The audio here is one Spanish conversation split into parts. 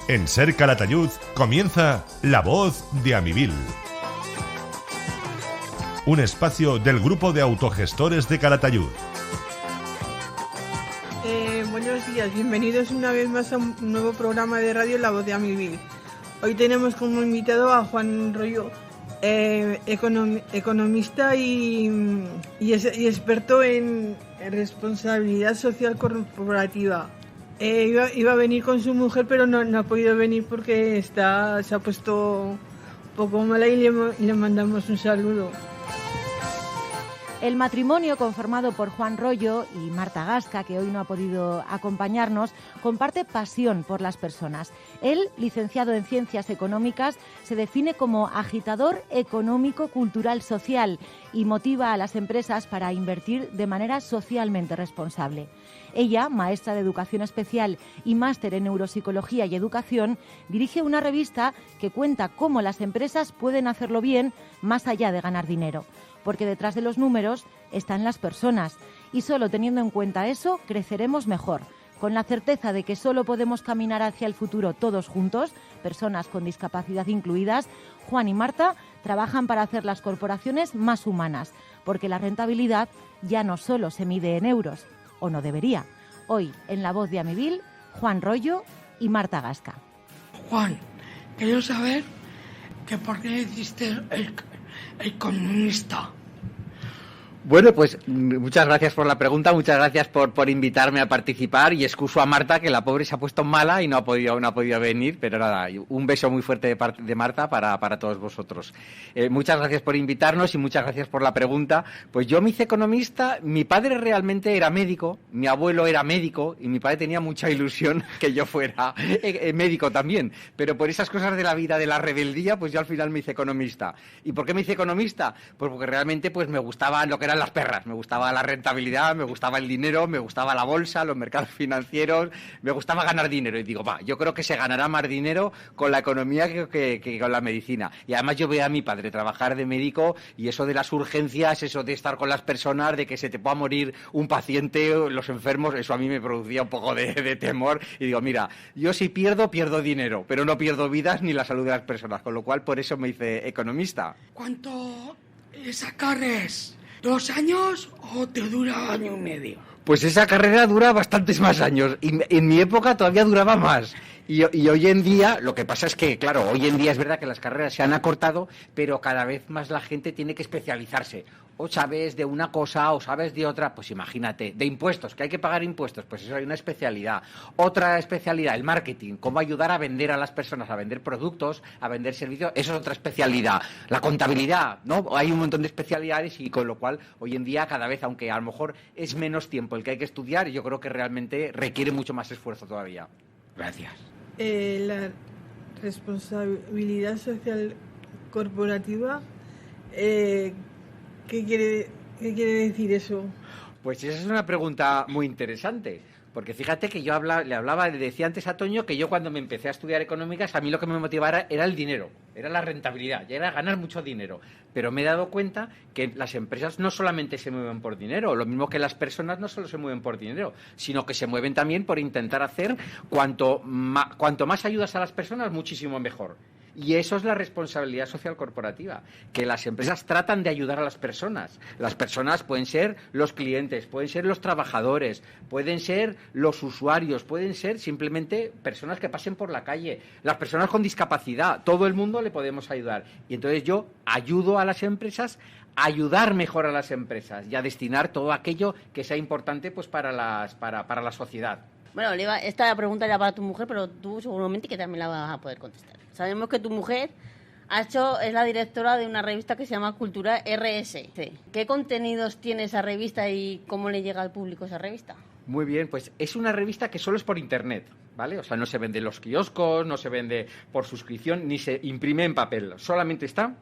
En Ser Calatayud comienza La Voz de Amivil. Un espacio del grupo de autogestores de Calatayud. Buenos días, bienvenidos una vez más a un nuevo programa de radio La Voz de Amivil. Hoy tenemos como invitado a Juan Royo, economista y experto en responsabilidad social corporativa. Iba a venir con su mujer, pero no ha podido venir porque se ha puesto un poco mala y le mandamos un saludo. El matrimonio, conformado por Juan Royo y Marta Gasca, que hoy no ha podido acompañarnos, comparte pasión por las personas. Él, licenciado en Ciencias Económicas, se define como agitador económico, cultural, social y motiva a las empresas para invertir de manera socialmente responsable. Ella, maestra de Educación Especial y máster en Neuropsicología y Educación, dirige una revista que cuenta cómo las empresas pueden hacerlo bien más allá de ganar dinero. Porque detrás de los números están las personas y solo teniendo en cuenta eso creceremos mejor, con la certeza de que solo podemos caminar hacia el futuro todos juntos, personas con discapacidad incluidas. Juan y Marta trabajan para hacer las corporaciones más humanas, porque la rentabilidad ya no solo se mide en euros, o no debería. Hoy, en La Voz de Amivil, Juan Royo y Marta Gasca. Juan, quiero saber que por qué hiciste el economista. Bueno, pues muchas gracias por la pregunta, muchas gracias por invitarme a participar y excuso a Marta, que la pobre se ha puesto mala y no ha podido venir, pero nada, un beso muy fuerte de Marta para todos vosotros. Muchas gracias por invitarnos y muchas gracias por la pregunta. Pues yo me hice economista, mi padre realmente era médico, mi abuelo era médico y mi padre tenía mucha ilusión que yo fuera médico también, pero por esas cosas de la vida, de la rebeldía, pues yo al final me hice economista. ¿Y por qué me hice economista? Pues porque realmente pues me gustaba lo que eran las perras, me gustaba la rentabilidad, me gustaba el dinero, me gustaba la bolsa, los mercados financieros, me gustaba ganar dinero y digo, yo creo que se ganará más dinero con la economía que con la medicina. Y además yo veía a mi padre trabajar de médico y eso de las urgencias, eso de estar con las personas, de que se te pueda morir un paciente, los enfermos, eso a mí me producía un poco de temor y digo, mira, yo si pierdo dinero, pero no pierdo vidas ni la salud de las personas, con lo cual por eso me hice economista. ¿Cuánto esa carrera es? ¿2 años o te dura año y medio? Pues esa carrera dura bastantes más años y en mi época todavía duraba más. Y hoy en día, lo que pasa es que, claro, hoy en día es verdad que las carreras se han acortado, pero cada vez más la gente tiene que especializarse. O sabes de una cosa o sabes de otra, pues imagínate, de impuestos, que hay que pagar impuestos, pues eso hay una especialidad. Otra especialidad, el marketing, cómo ayudar a vender a las personas, a vender productos, a vender servicios, eso es otra especialidad. La contabilidad, ¿no? Hay un montón de especialidades y con lo cual hoy en día cada vez, aunque a lo mejor es menos tiempo el que hay que estudiar, yo creo que realmente requiere mucho más esfuerzo todavía. Gracias. La responsabilidad social corporativa, ¿qué quiere decir eso? Pues esa es una pregunta muy interesante, porque fíjate que yo le decía antes a Toño que yo cuando me empecé a estudiar económicas, a mí lo que me motivaba era el dinero, era la rentabilidad, ya era ganar mucho dinero, pero me he dado cuenta que las empresas no solamente se mueven por dinero, lo mismo que las personas no solo se mueven por dinero, sino que se mueven también por intentar hacer cuanto más ayudas a las personas, muchísimo mejor. Y eso es la responsabilidad social corporativa, que las empresas tratan de ayudar a las personas. Las personas pueden ser los clientes, pueden ser los trabajadores, pueden ser los usuarios, pueden ser simplemente personas que pasen por la calle, las personas con discapacidad, todo el mundo le podemos ayudar. Y entonces yo ayudo a las empresas a ayudar mejor a las empresas y a destinar todo aquello que sea importante pues para la sociedad. Bueno, esta pregunta era para tu mujer, pero tú seguramente que también la vas a poder contestar. Sabemos que tu mujer es la directora de una revista que se llama Cultura RS. ¿Qué contenidos tiene esa revista y cómo le llega al público esa revista? Muy bien, pues es una revista que solo es por internet, ¿vale? O sea, no se vende en los kioscos, no se vende por suscripción, ni se imprime en papel, solamente está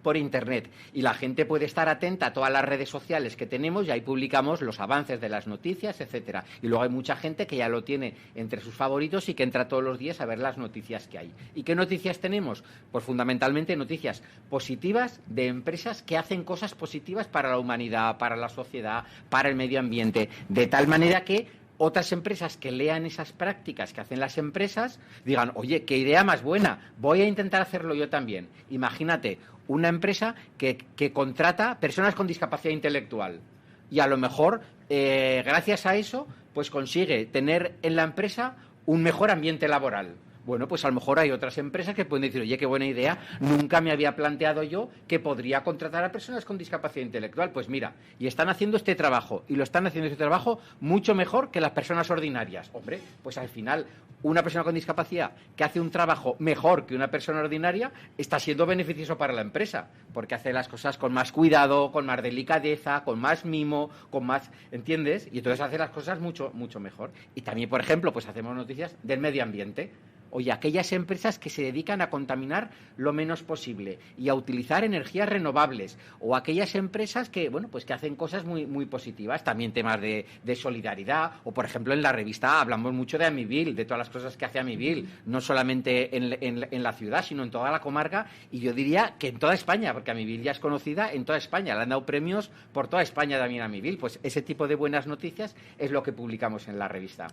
por internet y la gente puede estar atenta a todas las redes sociales que tenemos y ahí publicamos los avances de las noticias, etcétera. Y luego hay mucha gente que ya lo tiene entre sus favoritos y que entra todos los días a ver las noticias que hay. ¿Y qué noticias tenemos? Pues fundamentalmente noticias positivas de empresas que hacen cosas positivas para la humanidad, para la sociedad, para el medio ambiente, de tal manera que otras empresas que lean esas prácticas que hacen las empresas, digan, oye, qué idea más buena, voy a intentar hacerlo yo también. Imagínate, una empresa que contrata personas con discapacidad intelectual y a lo mejor, gracias a eso, pues consigue tener en la empresa un mejor ambiente laboral. Bueno, pues a lo mejor hay otras empresas que pueden decir, oye, qué buena idea, nunca me había planteado yo que podría contratar a personas con discapacidad intelectual. Pues mira, y están haciendo este trabajo, y lo están haciendo este trabajo mucho mejor que las personas ordinarias. Hombre, pues al final, una persona con discapacidad que hace un trabajo mejor que una persona ordinaria está siendo beneficioso para la empresa, porque hace las cosas con más cuidado, con más delicadeza, con más mimo, con más, ¿entiendes? Y entonces hace las cosas mucho, mucho mejor. Y también, por ejemplo, pues hacemos noticias del medio ambiente. Oye, aquellas empresas que se dedican a contaminar lo menos posible y a utilizar energías renovables, o aquellas empresas que, bueno, pues que hacen cosas muy, muy positivas, también temas de solidaridad, o por ejemplo en la revista hablamos mucho de Amivil, de todas las cosas que hace Amivil, no solamente en la ciudad, sino en toda la comarca, y yo diría que en toda España, porque Amivil ya es conocida en toda España, le han dado premios por toda España también a Amivil. Pues ese tipo de buenas noticias es lo que publicamos en la revista.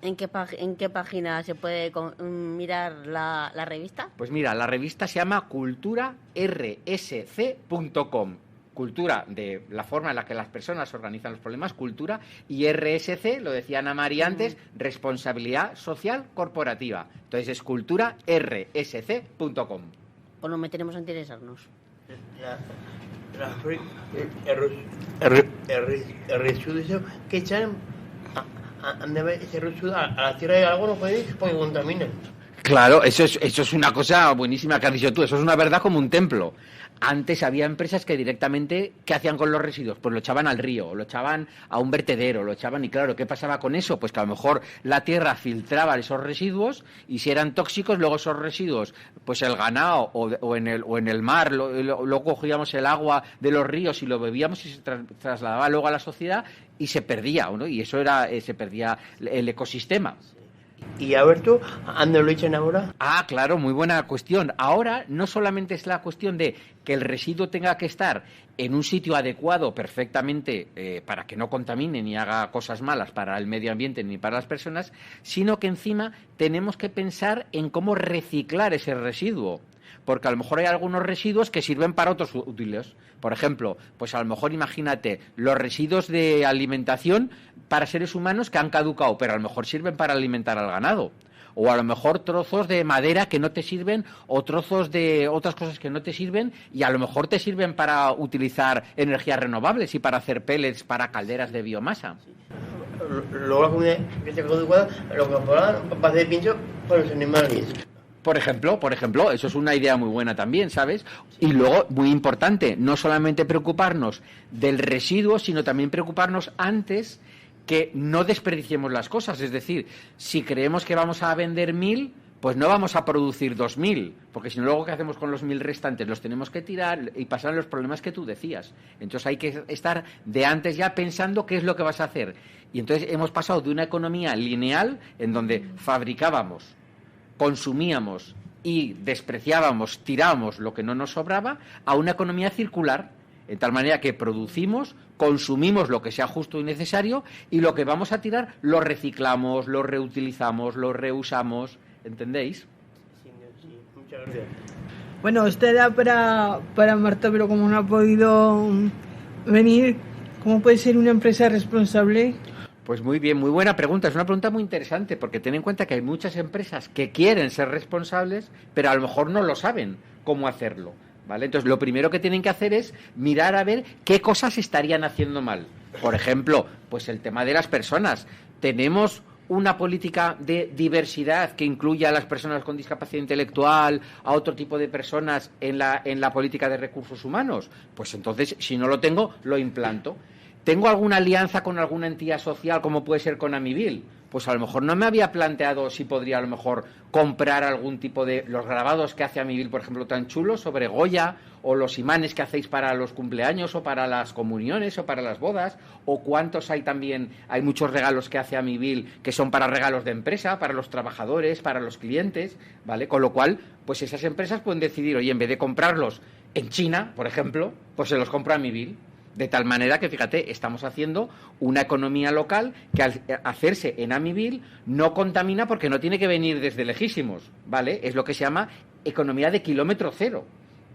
¿En qué página se puede mirar la revista? Pues mira, la revista se llama culturarsc.com. Cultura, de la forma en la que las personas organizan los problemas, cultura, y RSC, lo decía Ana María antes, responsabilidad social corporativa. Entonces es culturarsc.com. Pues nos meteremos a interesarnos. El residuo que echan a la tierra de algo no podéis porque contaminan. Claro, eso es una cosa buenísima que has dicho tú, eso es una verdad como un templo. Antes había empresas que directamente, ¿qué hacían con los residuos? Pues lo echaban al río, lo echaban a un vertedero, lo echaban, y claro, ¿qué pasaba con eso? Pues que a lo mejor la tierra filtraba esos residuos, y si eran tóxicos, luego esos residuos, pues el ganado o en el mar, luego cogíamos el agua de los ríos y lo bebíamos y se trasladaba luego a la sociedad y se perdía, ¿no? Y eso se perdía el ecosistema. Y a ver tú, ¿a dónde lo echan ahora? Ah, claro, muy buena cuestión. Ahora no solamente es la cuestión de que el residuo tenga que estar en un sitio adecuado perfectamente para que no contamine ni haga cosas malas para el medio ambiente ni para las personas, sino que encima tenemos que pensar en cómo reciclar ese residuo. Porque a lo mejor hay algunos residuos que sirven para otros útiles. Por ejemplo, pues a lo mejor imagínate los residuos de alimentación para seres humanos que han caducado, pero a lo mejor sirven para alimentar al ganado. O a lo mejor trozos de madera que no te sirven, o trozos de otras cosas que no te sirven, y a lo mejor te sirven para utilizar energías renovables y para hacer pellets para calderas de biomasa. Luego la comida que está caducada, lo que va a hacer pienso para los animales. Por ejemplo, eso es una idea muy buena también, ¿sabes? Y luego, muy importante, no solamente preocuparnos del residuo, sino también preocuparnos antes que no desperdiciemos las cosas. Es decir, si creemos que vamos a vender 1000, pues no vamos a producir 2000, porque si no, luego, ¿qué hacemos con los 1000 restantes? Los tenemos que tirar y pasar los problemas que tú decías. Entonces hay que estar de antes ya pensando qué es lo que vas a hacer. Y entonces hemos pasado de una economía lineal en donde fabricábamos, consumíamos y despreciábamos, tirábamos lo que no nos sobraba, a una economía circular, en tal manera que producimos, consumimos lo que sea justo y necesario, y lo que vamos a tirar lo reciclamos, lo reutilizamos, lo reusamos. ¿Entendéis? Sí, muchas gracias. Bueno, esta era para Marta, pero como no ha podido venir, ¿cómo puede ser una empresa responsable? Pues muy bien, muy buena pregunta. Es una pregunta muy interesante, porque ten en cuenta que hay muchas empresas que quieren ser responsables, pero a lo mejor no lo saben cómo hacerlo, ¿vale? Entonces, lo primero que tienen que hacer es mirar a ver qué cosas estarían haciendo mal. Por ejemplo, pues el tema de las personas. Tenemos una política de diversidad que incluya a las personas con discapacidad intelectual, a otro tipo de personas en la política de recursos humanos. Pues entonces, si no lo tengo, lo implanto. ¿Tengo alguna alianza con alguna entidad social, como puede ser con Amivil? Pues a lo mejor no me había planteado si podría a lo mejor comprar algún tipo de... Los grabados que hace Amivil, por ejemplo, tan chulos, sobre Goya, o los imanes que hacéis para los cumpleaños, o para las comuniones, o para las bodas, o cuántos hay también... Hay muchos regalos que hace Amivil que son para regalos de empresa, para los trabajadores, para los clientes, ¿vale? Con lo cual, pues esas empresas pueden decidir, oye, en vez de comprarlos en China, por ejemplo, pues se los compra Amivil. De tal manera que, fíjate, estamos haciendo una economía local que al hacerse en Amivil no contamina porque no tiene que venir desde lejísimos, ¿vale? Es lo que se llama economía de kilómetro cero,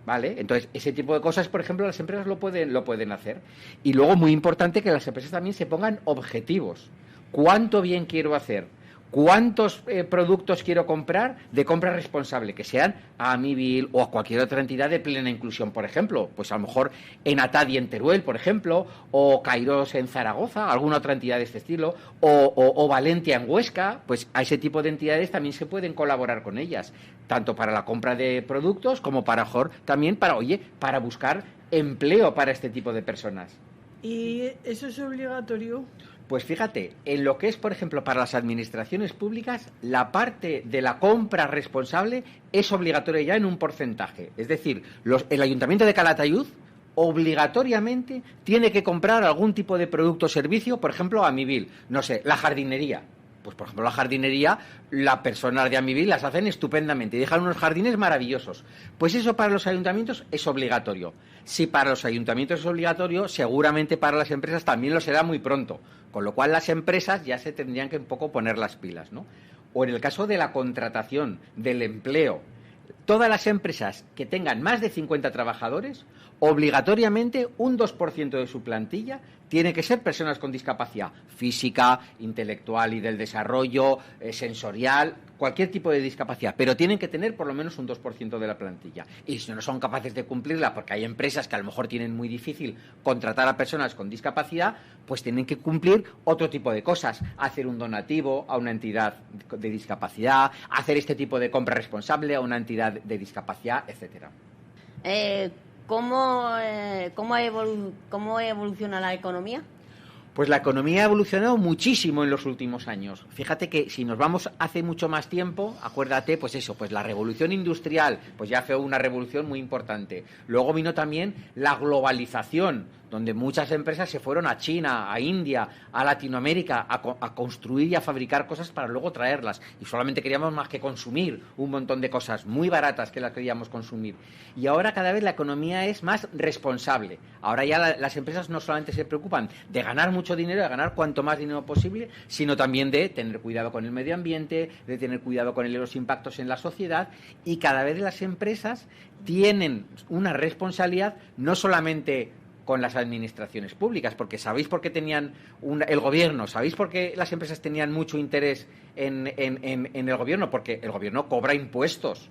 ¿vale? Entonces, ese tipo de cosas, por ejemplo, las empresas lo pueden hacer. Y luego, muy importante, que las empresas también se pongan objetivos. ¿Cuánto bien quiero hacer? ¿Cuántos productos quiero comprar de compra responsable? Que sean a Amivil o a cualquier otra entidad de plena inclusión, por ejemplo. Pues a lo mejor en Atadi en Teruel, por ejemplo, o Kairos en Zaragoza, alguna otra entidad de este estilo, o Valentia en Huesca. Pues a ese tipo de entidades también se pueden colaborar con ellas, tanto para la compra de productos como para también para buscar empleo para este tipo de personas. ¿Y eso es obligatorio? Pues fíjate, en lo que es, por ejemplo, para las administraciones públicas, la parte de la compra responsable es obligatoria ya en un porcentaje. Es decir, el Ayuntamiento de Calatayud obligatoriamente tiene que comprar algún tipo de producto o servicio, por ejemplo, a Amivil. No sé, la jardinería. Pues, por ejemplo, la jardinería, las personas de Amivil las hacen estupendamente y dejan unos jardines maravillosos. Pues eso para los ayuntamientos es obligatorio. Si para los ayuntamientos es obligatorio, seguramente para las empresas también lo será muy pronto. Con lo cual las empresas ya se tendrían que un poco poner las pilas, ¿no? O en el caso de la contratación, del empleo, todas las empresas que tengan más de 50 trabajadores, obligatoriamente un 2% de su plantilla tiene que ser personas con discapacidad física, intelectual y del desarrollo, sensorial, cualquier tipo de discapacidad, pero tienen que tener por lo menos un 2% de la plantilla. Y si no son capaces de cumplirla, porque hay empresas que a lo mejor tienen muy difícil contratar a personas con discapacidad, pues tienen que cumplir otro tipo de cosas, hacer un donativo a una entidad de discapacidad, hacer este tipo de compra responsable a una entidad de discapacidad, etcétera. ¿Cómo evoluciona la economía? Pues la economía ha evolucionado muchísimo en los últimos años. Fíjate que si nos vamos hace mucho más tiempo, acuérdate, pues eso, pues la revolución industrial, pues ya fue una revolución muy importante. Luego vino también la globalización, donde muchas empresas se fueron a China, a India, a Latinoamérica, a construir y a fabricar cosas para luego traerlas. Y solamente queríamos más que consumir un montón de cosas muy baratas que las queríamos consumir. Y ahora cada vez la economía es más responsable. Ahora ya las empresas no solamente se preocupan de ganar mucho dinero, de ganar cuanto más dinero posible, sino también de tener cuidado con el medio ambiente, de tener cuidado con los impactos en la sociedad. Y cada vez las empresas tienen una responsabilidad no solamente con las administraciones públicas, porque ¿sabéis por qué tenían el gobierno? ¿Sabéis por qué las empresas tenían mucho interés en el gobierno? Porque el gobierno cobra impuestos,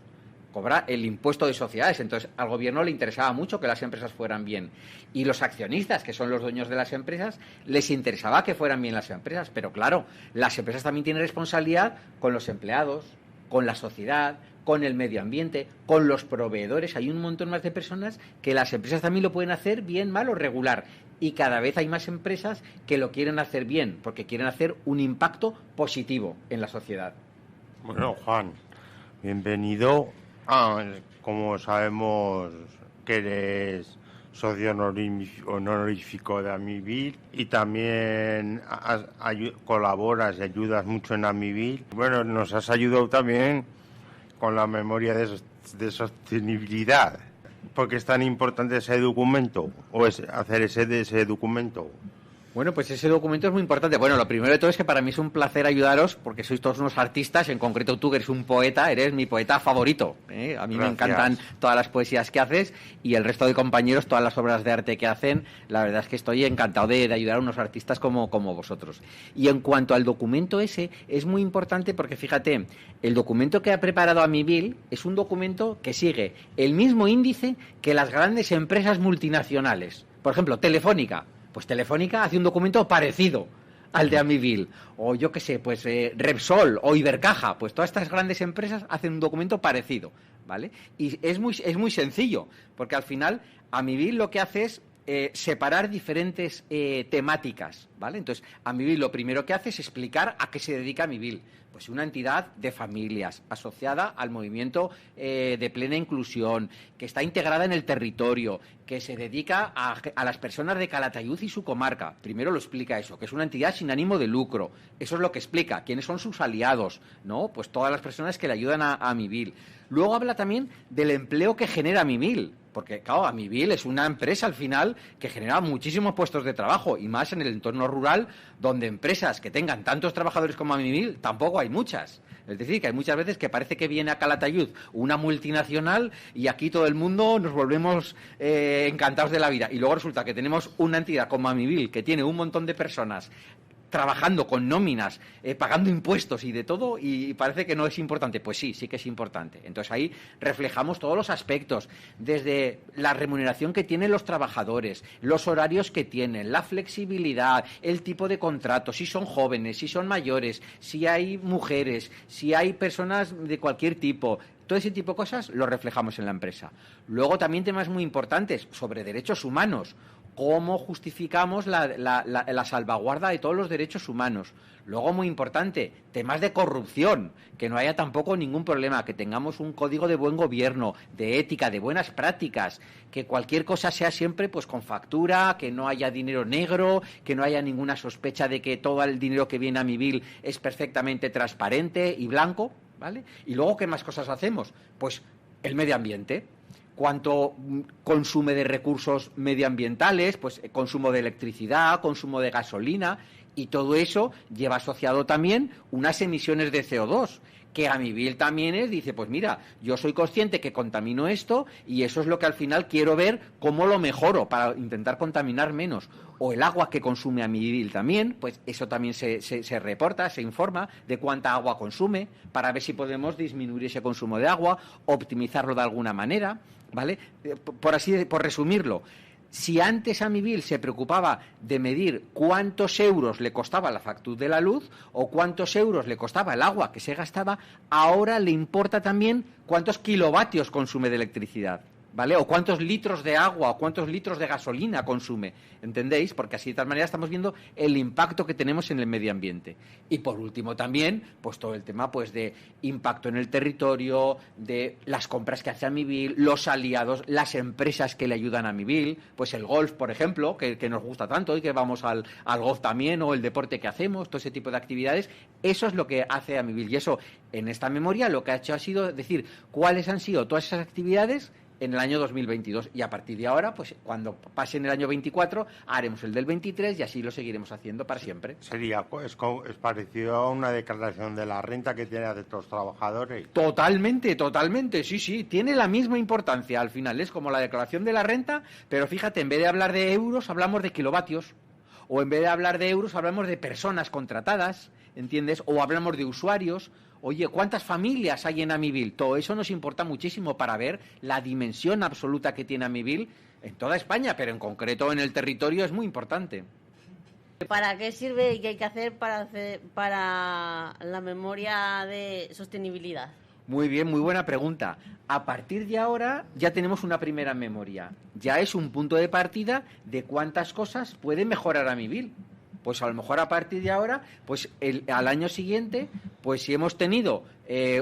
cobra el impuesto de sociedades, entonces al gobierno le interesaba mucho que las empresas fueran bien. Y los accionistas, que son los dueños de las empresas, les interesaba que fueran bien las empresas, pero claro, las empresas también tienen responsabilidad con los empleados, con la sociedad, con el medio ambiente, con los proveedores. Hay un montón más de personas que las empresas también lo pueden hacer bien, mal o regular. Y cada vez hay más empresas que lo quieren hacer bien, porque quieren hacer un impacto positivo en la sociedad. Bueno, Juan, bienvenido. Como sabemos que eres socio honorífico de Amivil y también colaboras y ayudas mucho en Amivil. Bueno, nos has ayudado también con la memoria de sostenibilidad. ¿Por qué es tan importante ese documento o hacer ese documento? Bueno, pues ese documento es muy importante. Bueno, lo primero de todo es que para mí es un placer ayudaros porque sois todos unos artistas, en concreto tú que eres un poeta, eres mi poeta favorito. A mí me encantan todas las poesías que haces y el resto de compañeros, todas las obras de arte que hacen. La verdad es que estoy encantado de ayudar a unos artistas como vosotros. Y en cuanto al documento ese, es muy importante porque fíjate, el documento que ha preparado Amivil es un documento que sigue el mismo índice que las grandes empresas multinacionales. Por ejemplo, Telefónica. Pues Telefónica hace un documento parecido al de Amivil. O yo qué sé, pues Repsol o Ibercaja. Pues todas estas grandes empresas hacen un documento parecido, ¿vale? Y es muy sencillo, porque al final Amivil lo que hace es separar diferentes temáticas, ¿vale? Entonces, Amivil lo primero que hace es explicar a qué se dedica Amivil. Pues una entidad de familias asociada al movimiento de plena inclusión, que está integrada en el territorio, que se dedica a las personas de Calatayud y su comarca. Primero lo explica eso, que es una entidad sin ánimo de lucro. Eso es lo que explica, quiénes son sus aliados, ¿no? Pues todas las personas que le ayudan a Amivil. Luego habla también del empleo que genera Amivil. Porque, claro, Amibil es una empresa al final que genera muchísimos puestos de trabajo y más en el entorno rural, donde empresas que tengan tantos trabajadores como Amibil tampoco hay muchas. Es decir, que hay muchas veces que parece que viene a Calatayud una multinacional y aquí todo el mundo nos volvemos encantados de la vida. Y luego resulta que tenemos una entidad como Amibil que tiene un montón de personas trabajando con nóminas, pagando impuestos y de todo, y parece que no es importante. Pues sí, sí que es importante. Entonces ahí reflejamos todos los aspectos, desde la remuneración que tienen los trabajadores, los horarios que tienen, la flexibilidad, el tipo de contrato, si son jóvenes, si son mayores, si hay mujeres, si hay personas de cualquier tipo. Todo ese tipo de cosas lo reflejamos en la empresa. Luego también temas muy importantes sobre derechos humanos. ¿Cómo justificamos la salvaguarda de todos los derechos humanos? Luego, muy importante, temas de corrupción, que no haya tampoco ningún problema, que tengamos un código de buen gobierno, de ética, de buenas prácticas, que cualquier cosa sea siempre pues con factura, que no haya dinero negro, que no haya ninguna sospecha de que todo el dinero que viene a Amibil es perfectamente transparente y blanco, ¿vale? Y luego, ¿qué más cosas hacemos? Pues el medio ambiente. Cuánto consume de recursos medioambientales, pues consumo de electricidad, consumo de gasolina, y todo eso lleva asociado también unas emisiones de CO2, que Amibil también dice, pues mira, yo soy consciente que contamino esto y eso es lo que al final quiero ver cómo lo mejoro para intentar contaminar menos. O el agua que consume Amibil también, pues eso también se reporta, se informa de cuánta agua consume para ver si podemos disminuir ese consumo de agua, optimizarlo de alguna manera, ¿vale? Por resumirlo, si antes Amibil se preocupaba de medir cuántos euros le costaba la factura de la luz o cuántos euros le costaba el agua que se gastaba, ahora le importa también cuántos kilovatios consume de electricidad, ¿vale? O cuántos litros de agua o cuántos litros de gasolina consume, ¿entendéis? Porque así de tal manera estamos viendo el impacto que tenemos en el medio ambiente. Y por último también, pues todo el tema pues de impacto en el territorio, de las compras que hace Amibil, los aliados, las empresas que le ayudan a Amibil, pues el golf, por ejemplo, que nos gusta tanto y que vamos al golf también, o el deporte que hacemos, todo ese tipo de actividades, eso es lo que hace Amibil. Y eso, en esta memoria, lo que ha hecho ha sido decir cuáles han sido todas esas actividades en el año 2022, y a partir de ahora, pues cuando pase en el año 24, haremos el del 23 y así lo seguiremos haciendo para siempre. Es parecido a una declaración de la renta que tiene de los trabajadores. Totalmente, sí, tiene la misma importancia al final, es como la declaración de la renta, pero fíjate, en vez de hablar de euros, hablamos de kilovatios, o en vez de hablar de euros, hablamos de personas contratadas, ¿entiendes? O hablamos de usuarios. Oye, ¿cuántas familias hay en Amibil? Todo eso nos importa muchísimo para ver la dimensión absoluta que tiene Amibil en toda España, pero en concreto en el territorio es muy importante. ¿Para qué sirve y qué hay que hacer para la memoria de sostenibilidad? Muy bien, muy buena pregunta. A partir de ahora ya tenemos una primera memoria. Ya es un punto de partida de cuántas cosas puede mejorar Amibil. Pues a lo mejor a partir de ahora, pues al año siguiente, pues si hemos tenido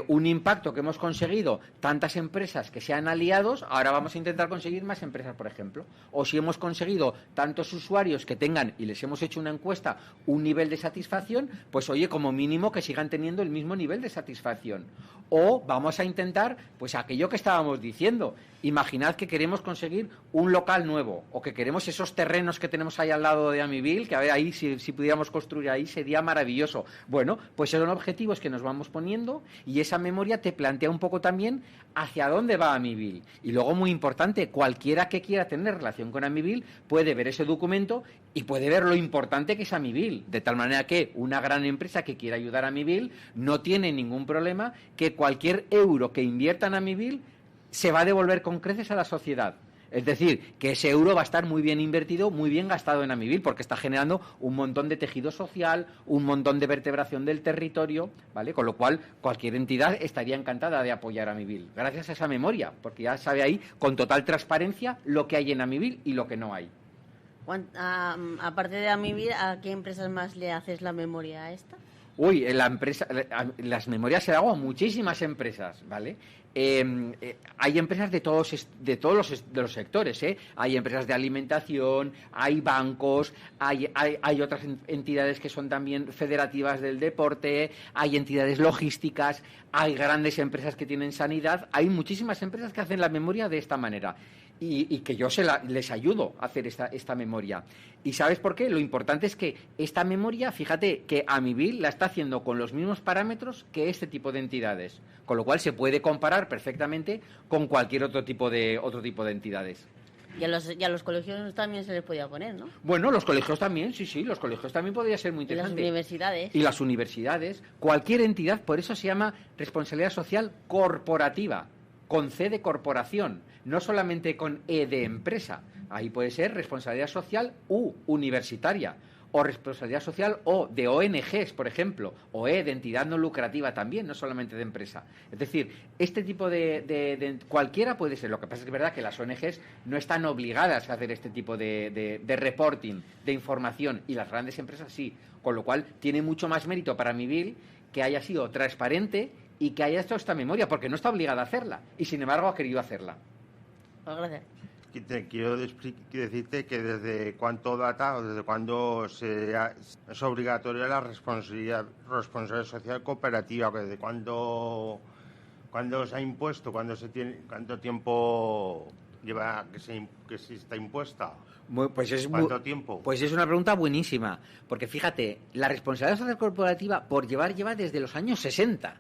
un impacto que hemos conseguido tantas empresas que sean aliados, ahora vamos a intentar conseguir más empresas, por ejemplo. O si hemos conseguido tantos usuarios que tengan, y les hemos hecho una encuesta, un nivel de satisfacción, pues oye, como mínimo que sigan teniendo el mismo nivel de satisfacción. O vamos a intentar, pues aquello que estábamos diciendo. Imaginad que queremos conseguir un local nuevo, o que queremos esos terrenos que tenemos ahí al lado de Amibil, que a ver, ahí si pudiéramos construir ahí sería maravilloso. Bueno, pues son objetivos que nos vamos poniendo, y esa memoria te plantea un poco también hacia dónde va Amibil. Y luego, muy importante, cualquiera que quiera tener relación con Amibil puede ver ese documento y puede ver lo importante que es Amibil, de tal manera que una gran empresa que quiera ayudar a Amibil no tiene ningún problema que cualquier euro que invierta en Amibil se va a devolver con creces a la sociedad. Es decir, que ese euro va a estar muy bien invertido, muy bien gastado en Amibil, porque está generando un montón de tejido social, un montón de vertebración del territorio, ¿vale? Con lo cual, cualquier entidad estaría encantada de apoyar a Amibil, gracias a esa memoria, porque ya sabe ahí, con total transparencia, lo que hay en Amibil y lo que no hay. Aparte de Amibil, ¿a qué empresas más le haces la memoria a esta? Uy, las memorias se las hago a muchísimas empresas, ¿vale? Hay empresas de todos los sectores, ¿eh? Hay empresas de alimentación, hay bancos, hay otras entidades que son también federativas del deporte, hay entidades logísticas, hay grandes empresas que tienen sanidad, hay muchísimas empresas que hacen la memoria de esta manera. y que yo les ayudo a hacer esta memoria. ¿Y sabes por qué? Lo importante es que esta memoria, fíjate, que Amibil la está haciendo con los mismos parámetros que este tipo de entidades, con lo cual se puede comparar perfectamente con cualquier otro tipo de entidades. Y a los colegios también se les podía poner, ¿no? Bueno, los colegios también, sí, los colegios también podría ser muy Y las interesante. universidades. Y las universidades, cualquier entidad, por eso se llama responsabilidad social corporativa, con C de corporación, no solamente con E de empresa. Ahí puede ser responsabilidad social U, universitaria, o responsabilidad social O de ONGs, por ejemplo, o E de entidad no lucrativa también, no solamente de empresa. Es decir, este tipo de cualquiera puede ser. Lo que pasa es que es verdad que las ONGs no están obligadas a hacer este tipo de reporting, de información, y las grandes empresas sí, con lo cual tiene mucho más mérito para Amibil que haya sido transparente y que haya hecho esta memoria, porque no está obligada a hacerla, y sin embargo ha querido hacerla. Pues gracias. Quiero decirte que desde cuánto data o desde cuándo es obligatoria la responsabilidad social cooperativa, que desde cuándo se ha impuesto, cuánto tiempo lleva que se está impuesta. ¿Cuánto tiempo? Pues es una pregunta buenísima, porque fíjate, la responsabilidad social corporativa lleva desde los años 60.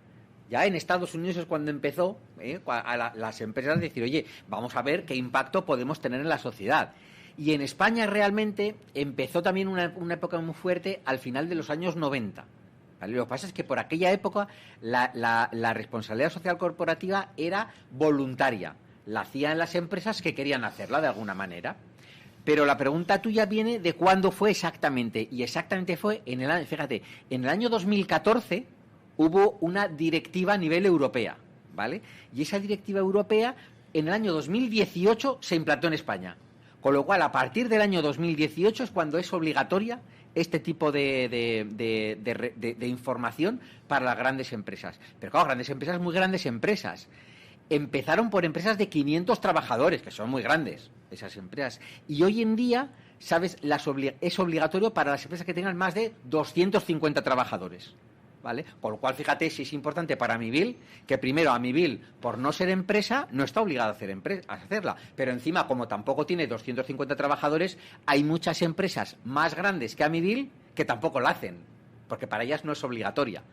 Ya en Estados Unidos es cuando empezó a las empresas a decir, oye, vamos a ver qué impacto podemos tener en la sociedad. Y en España realmente empezó también una época muy fuerte al final de los años 90. ¿Vale? Lo que pasa es que por aquella época la responsabilidad social corporativa era voluntaria. La hacían las empresas que querían hacerla de alguna manera. Pero la pregunta tuya viene de cuándo fue exactamente. Y exactamente fue en el año 2014... hubo una directiva a nivel europea, ¿vale? Y esa directiva europea en el año 2018 se implantó en España. Con lo cual, a partir del año 2018 es cuando es obligatoria este tipo de información para las grandes empresas. Pero claro, grandes empresas, muy grandes empresas. Empezaron por empresas de 500 trabajadores, que son muy grandes esas empresas. Y hoy en día, ¿sabes? Es obligatorio para las empresas que tengan más de 250 trabajadores. ¿Vale? Con lo cual, fíjate si es importante para Amibil, que primero Amibil, por no ser empresa, no está obligada a hacerla. Pero encima, como tampoco tiene 250 trabajadores, hay muchas empresas más grandes que Amibil que tampoco la hacen, porque para ellas no es obligatoria,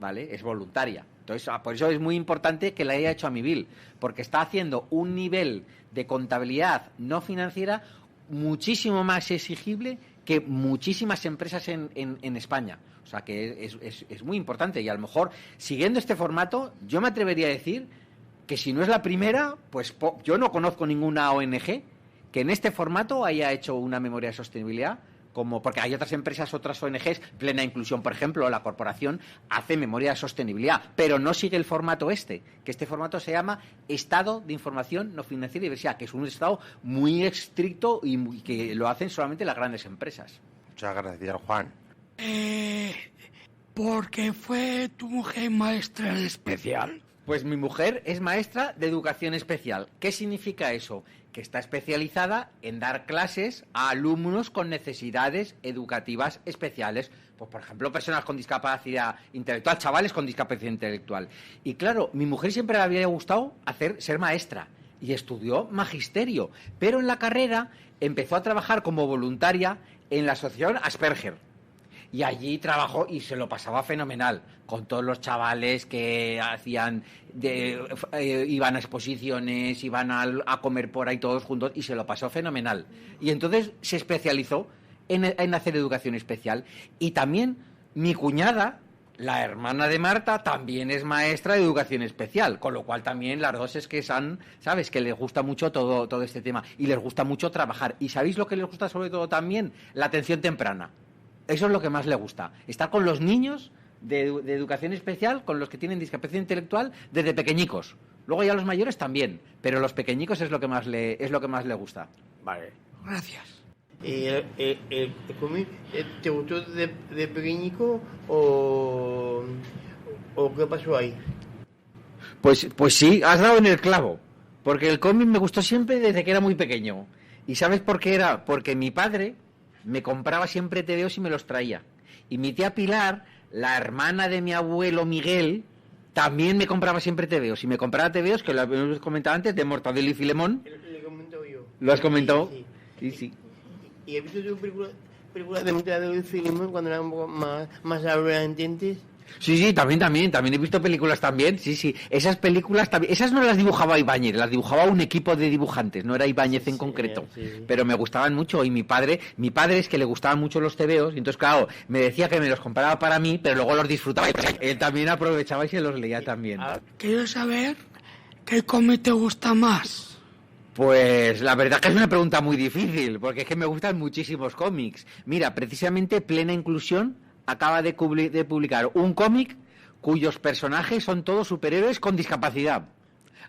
¿vale? Es voluntaria. Entonces, por eso es muy importante que la haya hecho Amibil, porque está haciendo un nivel de contabilidad no financiera muchísimo más exigible que muchísimas empresas en España. O sea que es muy importante, y a lo mejor, siguiendo este formato, yo me atrevería a decir que si no es la primera, pues yo no conozco ninguna ONG que en este formato haya hecho una memoria de sostenibilidad, porque hay otras empresas, otras ONGs, Plena Inclusión, por ejemplo, la corporación hace memoria de sostenibilidad, pero no sigue el formato que este formato se llama Estado de Información No Financiera y Diversidad, que es un estado muy estricto y que lo hacen solamente las grandes empresas. Muchas gracias, Juan. ¿Por qué fue tu mujer maestra en especial? Pues mi mujer es maestra de educación especial. ¿Qué significa eso? Que está especializada en dar clases a alumnos con necesidades educativas especiales. Pues, por ejemplo, personas con discapacidad intelectual, chavales con discapacidad intelectual. Y claro, mi mujer siempre le había gustado ser maestra y estudió magisterio. Pero en la carrera empezó a trabajar como voluntaria en la asociación Asperger. Y allí trabajó y se lo pasaba fenomenal, con todos los chavales que iban a exposiciones, iban a comer por ahí todos juntos, y se lo pasó fenomenal. Y entonces se especializó en hacer educación especial. Y también mi cuñada, la hermana de Marta, también es maestra de educación especial, con lo cual también las dos es que ¿sabes? Que les gusta mucho todo este tema, y les gusta mucho trabajar. ¿Y sabéis lo que les gusta sobre todo también? La atención temprana. Eso es lo que más le gusta, estar con los niños de educación especial, con los que tienen discapacidad intelectual desde pequeñicos. Luego ya los mayores también, pero los pequeñicos es lo que más le gusta. Vale, gracias. ¿Te gustó de pequeñico o qué pasó ahí? Pues sí, has dado en el clavo, porque el cómic me gustó siempre desde que era muy pequeño. ¿Y sabes por qué era? Porque mi padre me compraba siempre tebeos y me los traía. Y mi tía Pilar, la hermana de mi abuelo Miguel, también me compraba siempre tebeos. Y me compraba tebeos, que lo habíamos comentado antes, de Mortadelo y Filemón. Le comento yo. ¿Lo has comentado? Sí. Sí. Y he visto tu películas de Teatro del Cine cuando eran un poco más adolescentes. Sí, también he visto películas también, sí. Esas películas también, esas no las dibujaba Ibáñez, las dibujaba un equipo de dibujantes, no era Ibáñez en concreto, pero me gustaban mucho y mi padre es que le gustaban mucho los tebeos, y entonces claro, me decía que me los compraba para mí, pero luego los disfrutaba y él también aprovechaba y se los leía también. Quiero saber qué cómic te gusta más. Pues la verdad que es una pregunta muy difícil, porque es que me gustan muchísimos cómics. Mira, precisamente Plena Inclusión acaba de publicar un cómic cuyos personajes son todos superhéroes con discapacidad.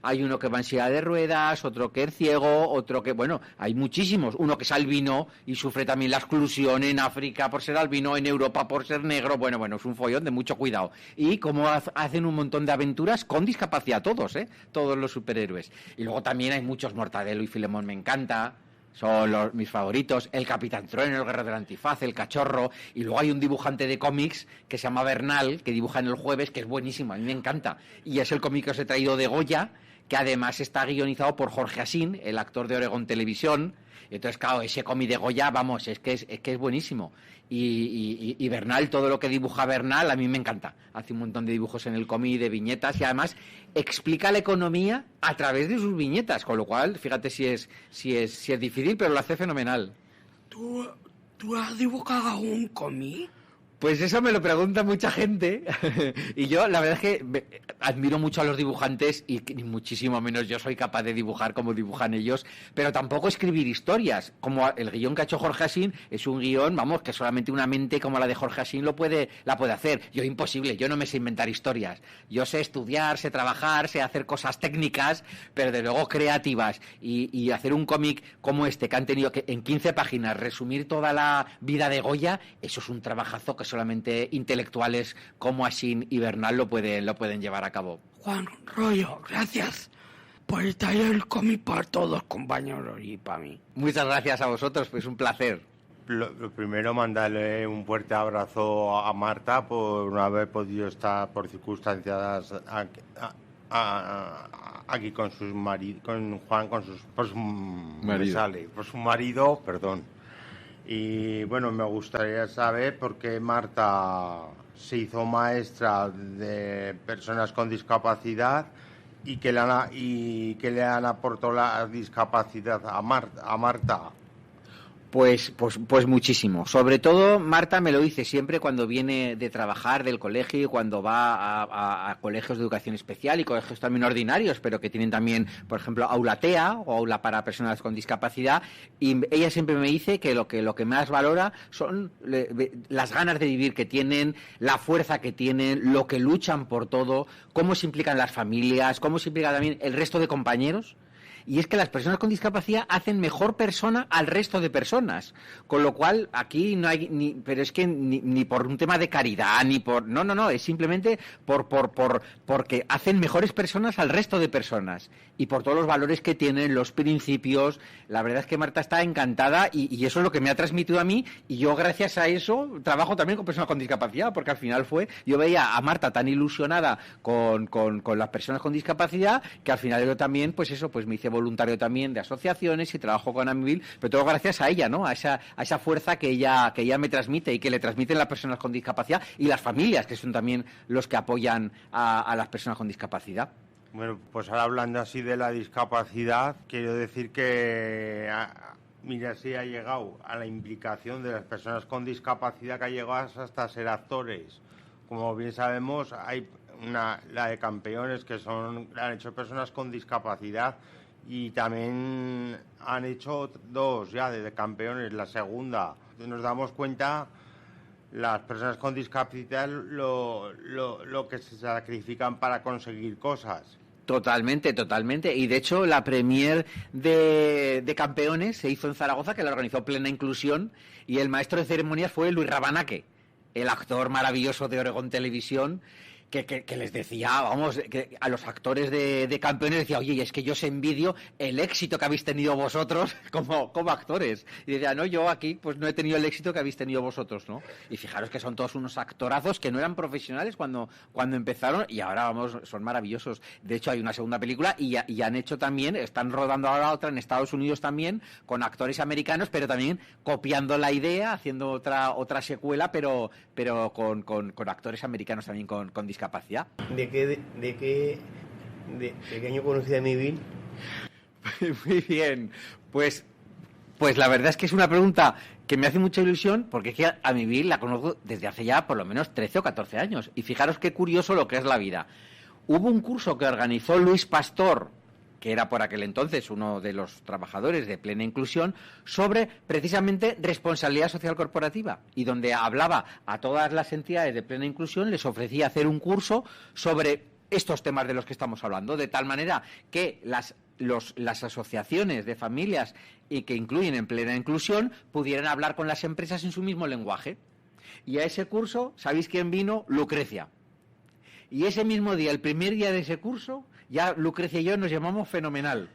Hay uno que va en silla de ruedas, otro que es ciego, otro que... Bueno, hay muchísimos. Uno que es albino y sufre también la exclusión en África por ser albino, en Europa por ser negro. Bueno, es un follón de mucho cuidado. Y como hacen un montón de aventuras con discapacidad todos, todos los superhéroes. Y luego también hay muchos. Mortadelo y Filemón me encanta. Son mis favoritos, el Capitán Trueno, el Guerrero del Antifaz, el Cachorro, y luego hay un dibujante de cómics que se llama Bernal, que dibuja en El Jueves, que es buenísimo, a mí me encanta, y es el cómic que os he traído de Goya, que además está guionizado por Jorge Asín, el actor de Oregón Televisión. Entonces, claro, ese cómic de Goya, vamos, es que es buenísimo. Y Bernal, todo lo que dibuja Bernal, a mí me encanta. Hace un montón de dibujos en el cómic, de viñetas, y además explica la economía a través de sus viñetas, con lo cual, fíjate si es difícil, pero lo hace fenomenal. ¿Tú has dibujado un cómic? Pues eso me lo pregunta mucha gente y yo la verdad es que admiro mucho a los dibujantes y muchísimo menos yo soy capaz de dibujar como dibujan ellos, pero tampoco escribir historias, como el guión que ha hecho Jorge Asín es un guión, vamos, que solamente una mente como la de Jorge Asín la puede hacer. Yo imposible, yo no me sé inventar historias, yo sé estudiar, sé trabajar, sé hacer cosas técnicas, pero de luego creativas y hacer un cómic como este que han tenido que en 15 páginas resumir toda la vida de Goya, eso es un trabajazo que solamente intelectuales como Asín y Bernal lo pueden llevar a cabo. Juan Rollo, gracias por traer el cómic para todos, compañeros, y para mí. Muchas gracias a vosotros, pues un placer. Lo primero, mandarle un fuerte abrazo a Marta por no haber podido estar por circunstancias aquí con sus maridos, con Juan, por su marido, perdón. Y bueno, me gustaría saber por qué Marta se hizo maestra de personas con discapacidad y que le han aportado la discapacidad a Marta. Pues muchísimo. Sobre todo, Marta me lo dice siempre cuando viene de trabajar del colegio y cuando va a colegios de educación especial y colegios también ordinarios, pero que tienen también, por ejemplo, aula TEA o aula para personas con discapacidad. Y ella siempre me dice que lo que más valora son las ganas de vivir que tienen, la fuerza que tienen, lo que luchan por todo, cómo se implican las familias, cómo se implica también el resto de compañeros. Y es que las personas con discapacidad hacen mejor persona al resto de personas, con lo cual aquí no hay pero es que ni por un tema de caridad ni por no, es simplemente porque hacen mejores personas al resto de personas y por todos los valores que tienen, los principios. La verdad es que Marta está encantada y eso es lo que me ha transmitido a mí, y yo gracias a eso trabajo también con personas con discapacidad, porque al final yo veía a Marta tan ilusionada con las personas con discapacidad que al final yo también pues me hice voluntario también de asociaciones y trabajo con Amivil, pero todo gracias a ella, ¿no? A esa fuerza que ella me transmite y que le transmiten las personas con discapacidad y las familias, que son también los que apoyan a las personas con discapacidad. Bueno, pues ahora hablando así de la discapacidad, quiero decir que mira, sí ha llegado a la implicación de las personas con discapacidad, que ha llegado hasta ser actores. Como bien sabemos, hay la de Campeones, que han hecho personas con discapacidad, y también han hecho dos ya de Campeones, la segunda. Nos damos cuenta las personas con discapacidad lo que se sacrifican para conseguir cosas. Totalmente. Y de hecho la premier de Campeones se hizo en Zaragoza, que la organizó Plena Inclusión, y el maestro de ceremonias fue Luis Rabanaque, el actor maravilloso de Oregón Televisión, que les decía, vamos, que a los actores de Campeones decía, oye, es que yo os envidio el éxito que habéis tenido vosotros como actores. Y decía, no, yo aquí pues no he tenido el éxito que habéis tenido vosotros, ¿no? Y fijaros que son todos unos actorazos que no eran profesionales cuando empezaron y ahora, vamos, son maravillosos. De hecho, hay una segunda película y han hecho también, están rodando ahora otra en Estados Unidos también, con actores americanos, pero también copiando la idea, haciendo otra secuela, pero con actores americanos también con discapacidad. ¿De qué año conocí a Amibil? Muy bien, pues la verdad es que es una pregunta que me hace mucha ilusión, porque es que a Amibil la conozco desde hace ya por lo menos 13 o 14 años. Y fijaros qué curioso lo que es la vida. Hubo un curso que organizó Luis Pastor, que era por aquel entonces uno de los trabajadores de Plena Inclusión, sobre precisamente responsabilidad social corporativa, y donde hablaba a todas las entidades de Plena Inclusión, les ofrecía hacer un curso sobre estos temas de los que estamos hablando, de tal manera que las asociaciones de familias y que incluyen en Plena Inclusión pudieran hablar con las empresas en su mismo lenguaje. Y a ese curso, ¿sabéis quién vino? Lucrecia. Y ese mismo día, el primer día de ese curso, ya Lucrecia y yo nos llamamos Fenomenal.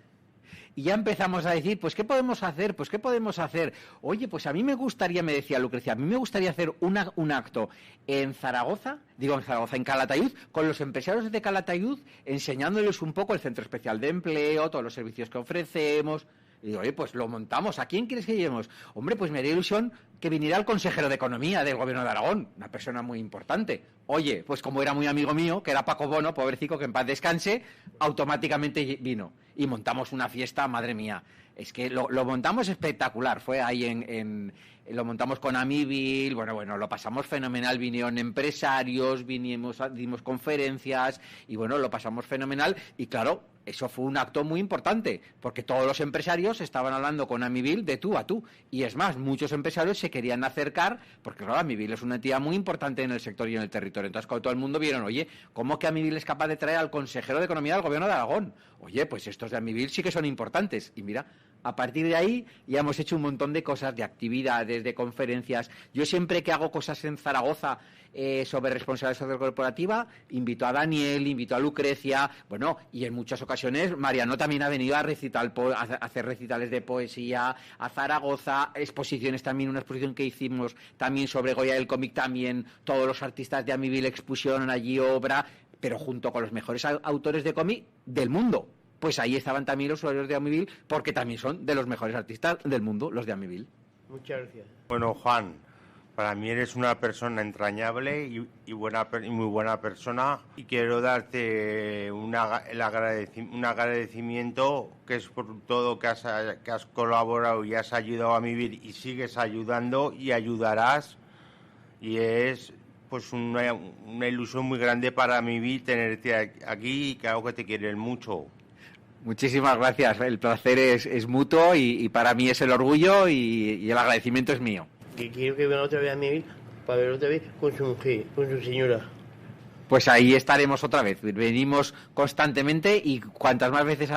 Y ya empezamos a decir, pues, ¿qué podemos hacer? Pues, ¿qué podemos hacer? Oye, pues a mí me gustaría, me decía Lucrecia, a mí me gustaría hacer un acto en en Calatayud, con los empresarios de Calatayud, enseñándoles un poco el Centro Especial de Empleo, todos los servicios que ofrecemos. Y digo, oye, pues lo montamos. ¿A quién quieres que llevemos? Hombre, pues me haría ilusión que viniera el consejero de Economía del Gobierno de Aragón, una persona muy importante. Oye, pues como era muy amigo mío, que era Paco Bono, pobrecito, que en paz descanse, automáticamente vino. Y montamos una fiesta, madre mía. Es que lo montamos espectacular. Fue ahí lo montamos con Amibil, bueno, lo pasamos fenomenal. Vinieron empresarios, dimos conferencias y bueno, lo pasamos fenomenal. Y claro, eso fue un acto muy importante, porque todos los empresarios estaban hablando con Amibil de tú a tú. Y es más, muchos empresarios se querían acercar, porque claro, Amibil es una entidad muy importante en el sector y en el territorio. Entonces, cuando todo el mundo vieron, oye, ¿cómo que Amibil es capaz de traer al consejero de Economía del Gobierno de Aragón? Oye, pues estos de Amibil sí que son importantes. Y mira, a partir de ahí ya hemos hecho un montón de cosas, de actividades, de conferencias. Yo siempre que hago cosas en Zaragoza sobre responsabilidad social corporativa, invito a Daniel, invito a Lucrecia, bueno, y en muchas ocasiones Mariano también ha venido a hacer recitales de poesía a Zaragoza, exposiciones también, una exposición que hicimos también sobre Goya del cómic, también todos los artistas de Amibil expusieron allí obra, pero junto con los mejores autores de cómic del mundo. Pues ahí estaban también los usuarios de Amibil, porque también son de los mejores artistas del mundo, los de Amibil. Muchas gracias. Bueno, Juan, para mí eres una persona entrañable y muy buena persona, y quiero darte un agradecimiento, que es por todo que has colaborado y has ayudado a Amibil y sigues ayudando y ayudarás, y es pues una ilusión muy grande para Amibil tenerte aquí, y claro que te quieren mucho. Muchísimas gracias, el placer es mutuo y para mí es el orgullo y el agradecimiento es mío. Que quiero que venga otra vez a Amibil para ver otra vez con su mujer, con su señora. Pues ahí estaremos otra vez, venimos constantemente y cuantas más veces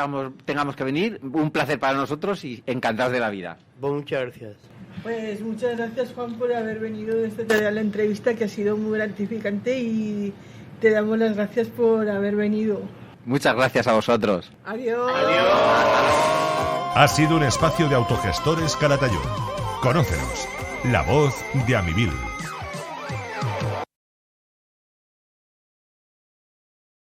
tengamos que venir, un placer para nosotros y encantados de la vida. Pues muchas gracias. Pues muchas gracias, Juan, por haber venido esta tarde a la entrevista, que ha sido muy gratificante, y te damos las gracias por haber venido. Muchas gracias a vosotros. Adiós. Ha sido un espacio de Autogestores Calatayud. Conócenos. La voz de Amibil.